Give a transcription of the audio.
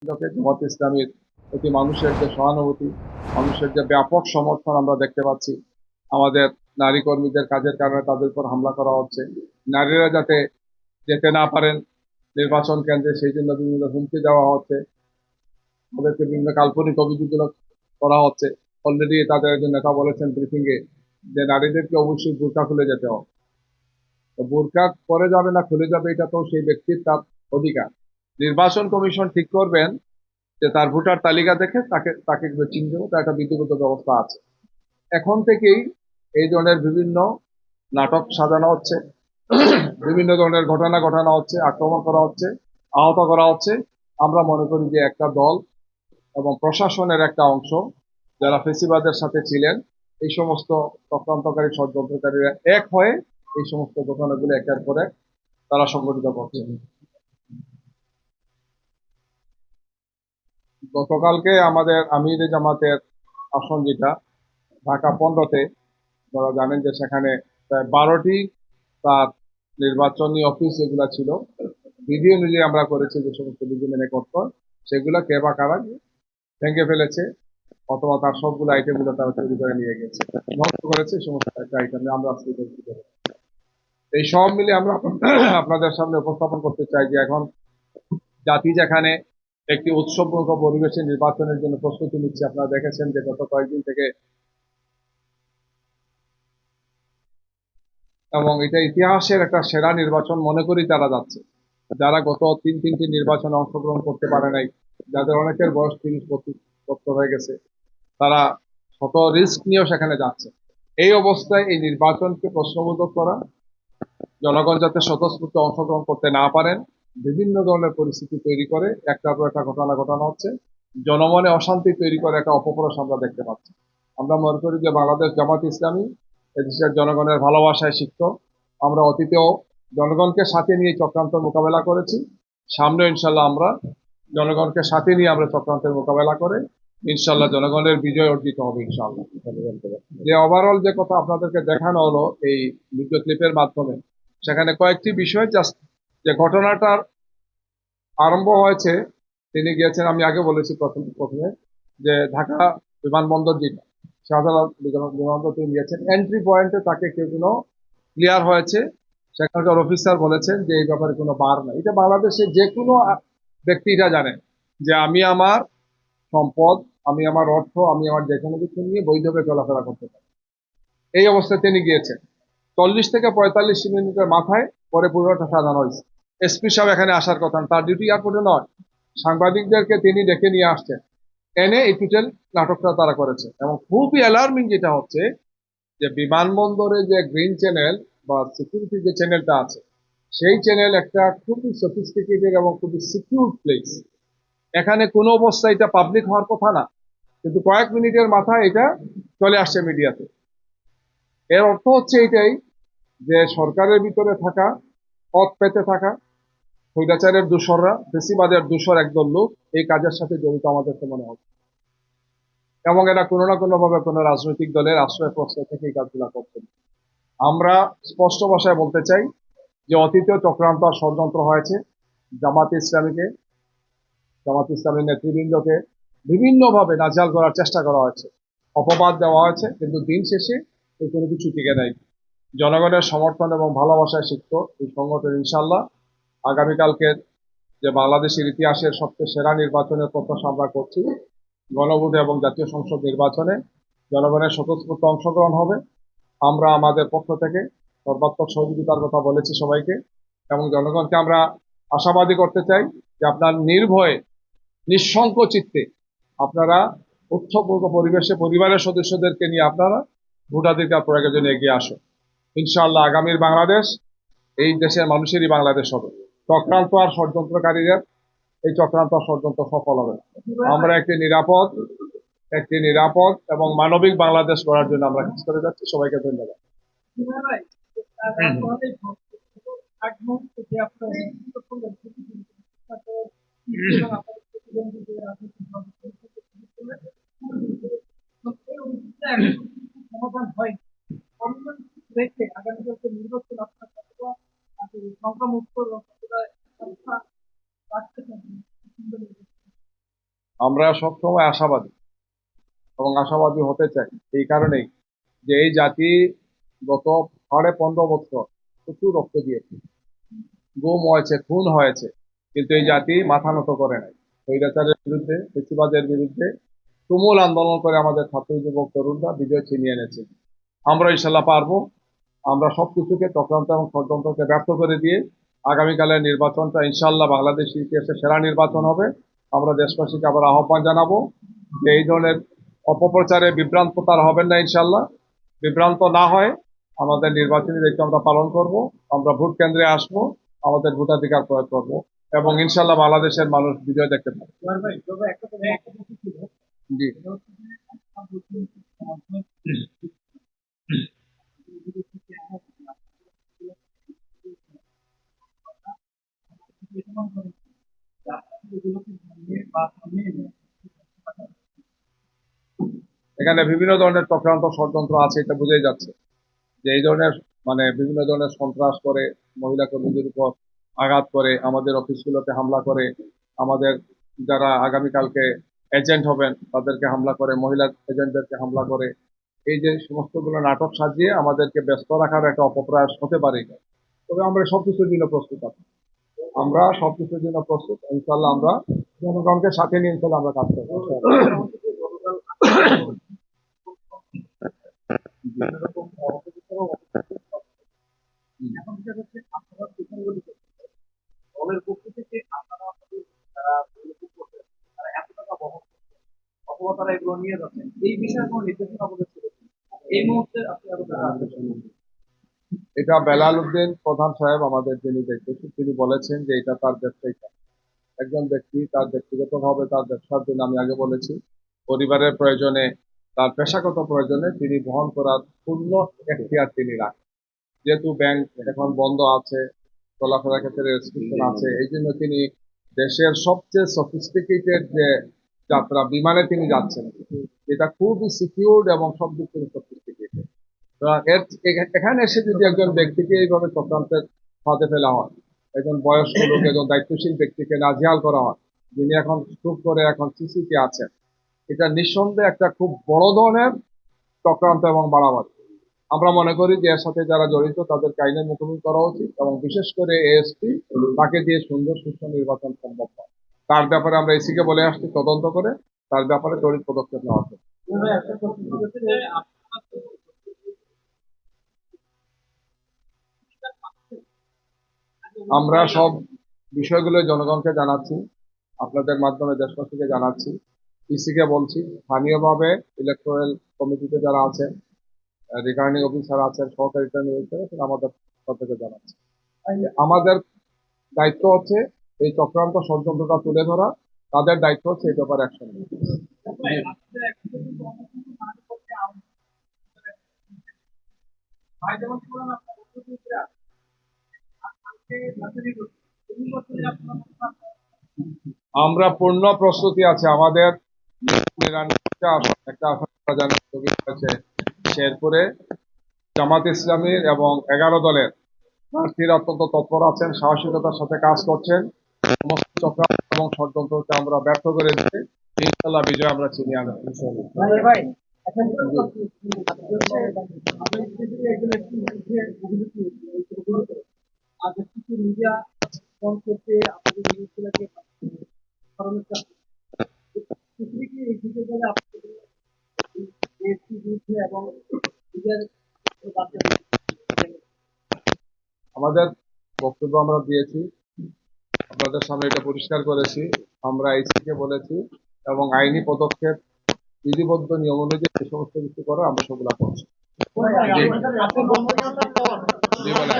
নেতৃবৃন্দকে, জামাত ইসলামীর প্রতি মানুষের যে সহানুভূতি, মানুষের যে ব্যাপক সমর্থন আমরা দেখতে পাচ্ছি। আমাদের নারী কর্মীদের কাজের কারণে তাদের উপর হামলা করা হচ্ছে, নারীরা যাতে যেতে না পারেন নির্বাচন কেন্দ্রে সেই জন্য বিভিন্ন হুমকি দেওয়া হচ্ছে, তাদেরকে বিভিন্ন কাল্পনিক অভিযোগগুলো করা হচ্ছে। অলরেডি তাদের একজন নেতা বলেছেন ব্রিফিং এ যে নারীদেরকে অবশ্যই বোরকা খুলে যেতে হবে। তো বোরকা পরে যাবে না খুলে যাবে এটা তো সেই ব্যক্তির তার অধিকার। নির্বাচন কমিশন ঠিক করবেন যে তার ভোটার তালিকা দেখে তাকে তাকে চিনতে হবে, তার একটা বিধিবদ্ধ ব্যবস্থা আছে। এখন থেকেই এই ধরনের বিভিন্ন নাটক সাজানো হচ্ছে, বিভিন্ন ধরনের ঘটনা ঘটানো হচ্ছে, আক্রমণ করা হচ্ছে, আহত করা হচ্ছে। আমরা মনে করি যে একটা দল এবং প্রশাসনের একটা অংশ যারা ফেসিবাদের সাথে ছিলেন, এই সমস্ত চক্রান্তকারী ষড়যন্ত্রকারীরা এক হয়ে এই সমস্ত ঘটনাগুলো একের পর এক তারা সংগঠিত করছে। গতকালকে আমাদের আমির জামাতের আসন যেটা ঢাকা 15-তে, আপনারা জানেন যে সেখানে প্রায় 12টি তার নির্বাচনী অফিস যেগুলো ছিল, বিধি অনুযায়ী আমরা করেছি যে সমস্ত বিধি মেনে করত, সেগুলো কে বা কারা ভেঙে ফেলেছে অথবা তার সবগুলো আইটেম গুলো তারা তৈরি করে নিয়ে গেছে, নষ্ট করেছে সমস্ত আইটেম আমরা আজকে তৈরি করে। এই সব মিলে আমরা আপনাদের সামনে উপস্থাপন করতে চাই যে এখন জাতি যেখানে একটি উৎসবমুখর পরিবেশে নির্বাচনের জন্য প্রস্তুতি নিচ্ছে, আপনারা দেখেছেন যে গত কয়েকদিন থেকে, এবং এটা ইতিহাসের একটা সেরা নির্বাচন মনে করি তারা যাচ্ছে। যারা গত তিনটি নির্বাচনে অংশগ্রহণ করতে পারে নাই, যাদের অনেকের বয়স 30-32 হয়ে গেছে, তারা শত রিস্ক নিয়েও সেখানে যাচ্ছে। এই অবস্থায় এই নির্বাচনকে প্রশ্নবোধক করা, জনগণ যাতে স্বতঃস্ফূর্ত অংশগ্রহণ করতে না পারেন, বিভিন্ন ধরনের পরিস্থিতি তৈরি করে একটার পর একটা ঘটনা ঘটানো হচ্ছে, জনমনে অশান্তি তৈরি করে একটা অপপ্রয়াস আমরা দেখতে পাচ্ছি। আমরা মনে করি যে বাংলাদেশ জামাত ইসলামী এদেশের জনগণের ভালোবাসায় সিক্ত। আমরা অতীতেও জনগণকে সাথে নিয়ে চক্রান্তের মোকাবেলা করেছি, সামনে ইনশাল্লাহ আমরা জনগণকে সাথে নিয়ে আমরা চক্রান্তের মোকাবেলা করে ইনশাল্লাহ জনগণের বিজয় অর্জিত হবে ইনশাল্লাহ। যে ওভারঅল যে কথা আপনাদেরকে দেখানো হলো এই ভিডিও ক্লিপের মাধ্যমে, সেখানে কয়েকটি বিষয় জাস্ট যে ঘটনাটার আরম্ভ হয়েছে, তিনি গিয়েছেন, আমি আগে বলেছি প্রথমে যে ঢাকা বিমানবন্দর যেটা শাহজালাল বিমানবন্দর তিনি গিয়েছেন, এন্ট্রি পয়েন্টে তাকে কেউ কোনো ক্লিয়ার হয়েছে, সেখানকার অফিসার বলেছেন যে এই ব্যাপারে কোনো বার নাই। এটা বাংলাদেশে যে কোনো ব্যক্তি এটা জানেন যে আমি আমার সম্পদ, আমি আমার অর্থ, আমি আমার যে কোনো কিছু নিয়ে বৈধভাবে চলাফেরা করতে পারি। এই অবস্থায় তিনি গিয়েছেন 40 থেকে 45 মিনিটের মাথায় পরে পুরোটা সাজানো হয়েছে। এসপি সাহেব এখানে আসার কথা, তার ডিউটি এয়ারপোর্টে নয়, সাংবাদিকদেরকে তিনি ডেকে নিয়ে আসছেন, এনে এই টোটাল নাটকটা তারা করেছে। এবং খুবই অ্যালার্মিং যেটা হচ্ছে যে বিমানবন্দরে যে গ্রিন চ্যানেল বা সিকিউরিটি যে চ্যানেলটা আছে, সেই চ্যানেল একটা খুবই সফিস্টিকেটেড এবং খুবই সিকিউর প্লেস। এখানে কোনো অবস্থায় এটা পাবলিক হওয়ার কথা না, কিন্তু কয়েক মিনিটের মাথায় এটা চলে আসছে মিডিয়াতে। এর অর্থ হচ্ছে এটাই যে সরকারের ভিতরে থাকা, পদ পেতে থাকা স্বৈরাচারের দূষররা, ফেসিবাদের দূষর একদল লোক এই কাজের সাথে জড়িত আমাদেরকে মনে হচ্ছে, এবং এরা কোনো না কোনো ভাবে কোনো রাজনৈতিক দলের আশ্রয় প্রশ্রয় থেকে এই কাজগুলো করছেন। আমরা স্পষ্ট ভাষায় বলতে চাই যে অতীতেও চক্রান্ত আর ষড়যন্ত্র হয়েছে, জামাত ইসলামীকে, জামাত ইসলামীর নেতৃবৃন্দকে বিভিন্নভাবে নাজেহাল করার চেষ্টা করা হয়েছে, অপবাদ দেওয়া হয়েছে, কিন্তু দিন শেষে এই কোনো কিছু টিকে নাই। জনগণের সমর্থন এবং ভালোবাসায় সিক্ত এই সংগঠন ইনশাল্লাহ আগামীকালকের যে বাংলাদেশের ইতিহাসের সবচেয়ে সেরা নির্বাচনের প্রত্যাশা আমরা করছি, গণভোট এবং জাতীয় সংসদ নির্বাচনে জনগণের স্বতঃস্ফূর্ত অংশগ্রহণ হবে। আমরা আমাদের পক্ষ থেকে সর্বাত্মক সহযোগিতার কথা বলেছি সবাইকে, এবং জনগণকে আমরা আশাবাদী করতে চাই যে আপনার নির্ভয়ে নিঃশঙ্ক চিত্তে আপনারা উৎসবমুখ পরিবেশে পরিবারের সদস্যদেরকে নিয়ে আপনারা ভোটাধিকার প্রয়োগের জন্য এগিয়ে আসুন। ইনশাআল্লাহ আগামীর বাংলাদেশ এই দেশের মানুষেরই বাংলাদেশ হবে। চক্রান্ত আর ষড়যন্ত্রকারীরা এই চক্রান্ত আর ষড়যন্ত্র সফল হবে। আমরা একটি নিরাপদ এবং মানবিক বাংলাদেশ গড়ার জন্য আমরা কাজ করে যাচ্ছি। সবাইকে ধন্যবাদ। সমাধান হয় দেখে আগামীকালকে নির্বাচন আপনার কতটা সংখ্যামুক্ত রাখতে চান? আমরা সবসময় আশাবাদী এবং আশাবাদী হতে চাই এই কারণেই যে এই জাতি গত 15.5 বছর প্রচুর রক্ত দিয়েছে, গুম হয়েছে, খুন হয়েছে, কিন্তু এই জাতি মাথা নত করে নাই। স্বৈরাচারের বিরুদ্ধে, ফেসিবাদের বিরুদ্ধে তুমুল আন্দোলন করে আমাদের ছাত্র যুবক তরুণরা বিজয় ছিনিয়ে এনেছে। আমরা ইনশাল্লাহ পারবো। আমরা সবকিছুকে চক্রান্ত এবং ষড়যন্ত্রকে ব্যর্থ করে দিয়ে আগামীকালের নির্বাচনটা ইনশাল্লাহ বাংলাদেশ ইতিহাসে সেরা নির্বাচন হবে। আমরা দেশবাসীকে আবার আহ্বান জানাবো যে এই ধরনের অপপ্রচারে বিভ্রান্ত তারা হবেন না। ইনশাল্লাহ বিভ্রান্ত না হয় আমাদের নির্বাচনী দায়িত্ব আমরা পালন করব। আমরা ভোট কেন্দ্রে আসব, আমাদের ভোটাধিকার প্রয়োগ করব এবং ইনশাল্লাহ বাংলাদেশের মানুষ বিজয় দেখতে পাবে। ভাই তবে একটা কথা ছিল, জি। সেটা হচ্ছে যে আপনার বলছেন সমাজের বিরোধী থেকে এটা মনে করেন যে আপনারা এগুলোকে ভাঙিয়ে বা থামিয়ে দেন। এখানে বিভিন্ন ধরনের চক্রান্ত ষড়যন্ত্র আছে, এটা বোঝাই যাচ্ছে যে এই ধরনের বিভিন্ন ধরনের সন্ত্রাস করে, মহিলা কর্মীদের উপর আঘাত করে, আমাদের অফিসগুলোতে হামলা করে, আমাদের যারা আগামীকালকে এজেন্ট হবেন তাদেরকে হামলা করে, মহিলা এজেন্টদেরকে হামলা করে, এই যে সমস্তগুলো নাটক সাজিয়ে আমাদেরকে ব্যস্ত রাখার একটা অপপ্রয়াস হতে পারে এটা। তবে আমরা সবকিছুর জন্য প্রস্তুত আছি, আমরা সবকিছুর জন্য প্রস্তুত। ইনশাল্লাহ আমরা জনগণকে সাথে নিয়ে ইনশাল্লাহ আমরা কাজ করবো। এখন যেটা হচ্ছে আপনারা প্রথমগুলি দলের পক্ষ থেকে আপনারা আপনাদের যারা পরিচালনা করছেন তারা এত টাকা বহন করছেন অথবা তারা এগুলো নিয়ে যাচ্ছেন, এই বিষয়ে কোনো নির্দেশনা আমাদের ছিল কি? এই মুহূর্তে আপনি আরো এটা বেলাল উদ্দিন প্রধান সাহেব আমাদের যিনি দেখতেছেন তিনি বলেছেন যে এটা তার ব্যবসায়িক কাজ। একজন ব্যক্তি তার ব্যক্তিগতভাবে তার ব্যবসার জন্য, আমি আগে বলেছি, পরিবারের প্রয়োজনে, তার পেশাগত প্রয়োজনে তিনি বহন করার পূর্ণ এখতিয়ার তিনি রাখেন। যেহেতু ব্যাংক এখন বন্ধ আছে, চলাফেরার ক্ষেত্রে রেস্ট্রিকশন আছে, এই জন্য তিনি দেশের সবচেয়ে সফিস্টিকেটেড যে যাত্রা বিমানে তিনি যাচ্ছেন, যেটা খুবই সিকিউরড এবং সব দিক থেকে সফিস্টিকেটেড। এখানে এসে যদি একজন ব্যক্তিকে এইভাবে চক্রান্তের ফাঁদে ফেলা হয়, একজন বয়স্ক লোক, একজন দায়িত্বশীল ব্যক্তিকে নাজেহাল করা হয়, যিনি এখন স্ট্রোক করে এখন সিসিতে আছেন, এটা নিঃসন্দেহে একটা খুব বড় ধরনের চক্রান্ত এবং বাড়াবাড়ি। আমরা মনে করি যে এর সাথে যারা জড়িত তাদেরকে আইনের মুখোমুখি করা উচিত এবং বিশেষ করে এএসপি, তাকে দিয়ে সুন্দর সুষ্ঠু নির্বাচন সম্ভব হয়। তার ব্যাপারে আমরা এসিকে বলে আসছি তদন্ত করে তার ব্যাপারে তড়িৎ পদক্ষেপ নেওয়া হবে। একটা প্রশ্ন হচ্ছে যে আপনারা তো আমরা সব বিষয়গুলো জনগণকে জানাচ্ছি, আপনাদের মাধ্যমে দেশবাসীকে জানাচ্ছি, ইসিকে বলছি, স্থানীয়ভাবে ইলেকটোরাল কমিটিতে যারা আছেন, রিটার্নিং অফিসার আছেন, সহকারী রিটার্নিং অফিসার আছেন, আমাদের প্রত্যেকে জানাচ্ছি। আমাদের দায়িত্ব হচ্ছে এই চক্রান্ত ষড়যন্ত্রটা তুলে ধরা, তাদের দায়িত্ব হচ্ছে এই ব্যাপারে অ্যাকশন নেওয়া। আপনাদের একটা কিন্তু অনেক কিছু মানে করতে ভাই যেমন কি বলেন আপনার উত্তরসূরিরা আজকে নাচুরি করছে এই বছরে আপনার আমরা পূর্ণ প্রস্তুতি আছে। আমাদের একটা আসন জানানো হয়েছে শেরপুরে, জামাত ইসলামীর এবং 11 দলের প্রার্থীরা অত্যন্ত তৎপর আছেন, সাহসিকতার সাথে কাজ করছেন। সমস্ত চক্রান্ত এবং ষড়যন্ত্রকে আমরা ব্যর্থ করে দিয়ে ইনশাল্লাহ বিজয় আমরা ছিনিয়ে আনবো। ভাই এখন আমাদের দেশে এগুলো একটু মধ্যে অভিযোগ আর কিছু মিডিয়া ফোন করতে আপনাদের জিনিসগুলোকে করানোর চেষ্টা পৃথিবী কি এই দিকে গেলে আপনাদের দেশটি বিরুদ্ধে এবং নিজের আমাদের বক্তব্য আমরা দিয়েছি, আপনাদের সামনে এটা পরিষ্কার করেছি। আমরা আইসিকে বলেছি এবং আইনি পদক্ষেপ বিধিবদ্ধ নিয়ম অনুযায়ী যে সমস্ত কিছু করে আমরা সেগুলো করছি। জি বলেন।